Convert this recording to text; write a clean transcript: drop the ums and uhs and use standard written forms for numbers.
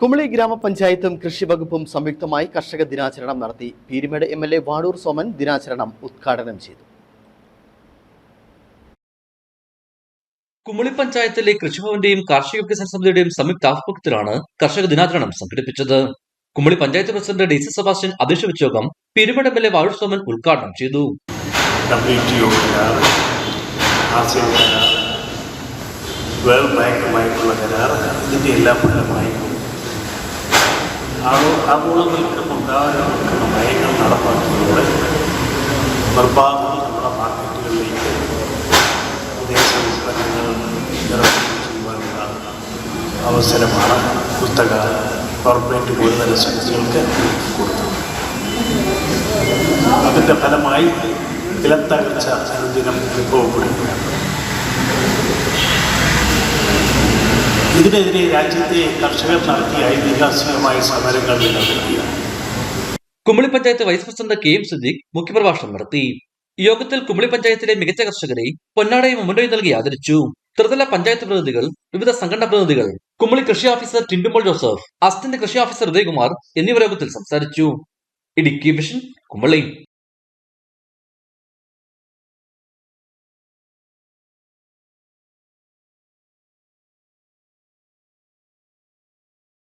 കുമളി ഗ്രാമപഞ്ചായത്തും കൃഷിവകുപ്പും സംയുക്തമായി കർഷക ദിനാചരണം നടത്തി. പീരുമേട് MLA വാടൂർ സോമൻ ദിനാചരണം ഉദ്ഘാടനം ചെയ്തു. കുമളി പഞ്ചായത്തിലെ കൃഷിഭവന്റെയും കാർഷിക വികസന സമിതിയുടെയും സംയുക്ത ആഭിമുഖ്യത്തിലാണ് കർഷക ദിനാചരണം സംഘടിപ്പിച്ചത്. Kumily panchayat president DC. Sebastian അധ്യക്ഷ വെച്ച യോഗം പീരുമേട് MLA വാടൂർ സോമൻ ഉദ്ഘാടനം ചെയ്തു. വേൾഡ് ബാങ്കുമായിട്ടുള്ള കരാർ ഇതിൻ്റെ എല്ലാ ഫലമായി ആഗോളവൽക്കരണ നയങ്ങൾ നടപ്പാക്കുന്നതോടെ നിർബാധം നമ്മുടെ മാർക്കറ്റുകളിലേക്ക് വിദേശ ഉൽപ്പന്നങ്ങൾ ഇറക്കുമതി ചെയ്യുവാനുള്ള അവസരമാണ് കുത്തക കോർപ്പറേറ്റ് മൂലധന സംഘങ്ങൾക്ക് കൊടുത്തത്. അതിൻ്റെ ഫലമായി വിലത്തകർച്ച അനുദിനം അനുഭവപ്പെടുകയാണ്. ഇതിനെതിരെ രാജ്യത്തെ കർഷകർ നടത്തിയ ഐതിഹാസികമായ സമരങ്ങൾ നിലനിൽക്കുകയാണ്. Kumily panchayat vice president KM Siddique മുഖ്യപ്രഭാഷണം നടത്തി. യോഗത്തിൽ കുമളി പഞ്ചായത്തിലെ മികച്ച കർഷകരെ പൊന്നാടയും മൊമന്റോയും നൽകി ആദരിച്ചു. ത്രിതല പഞ്ചായത്ത് പ്രതിനിധികൾ, വിവിധ സംഘടനാ പ്രതിനിധികൾ, കുമളി കൃഷി ഓഫീസർ ടിൻഡുമോൾ ജോസഫ്, അസിസ്റ്റന്റ് കൃഷി ഓഫീസർ ഉദയകുമാർ എന്നിവർ യോഗത്തിൽ സംസാരിച്ചു. ഇടുക്കി വിഷൻ, കുമളി.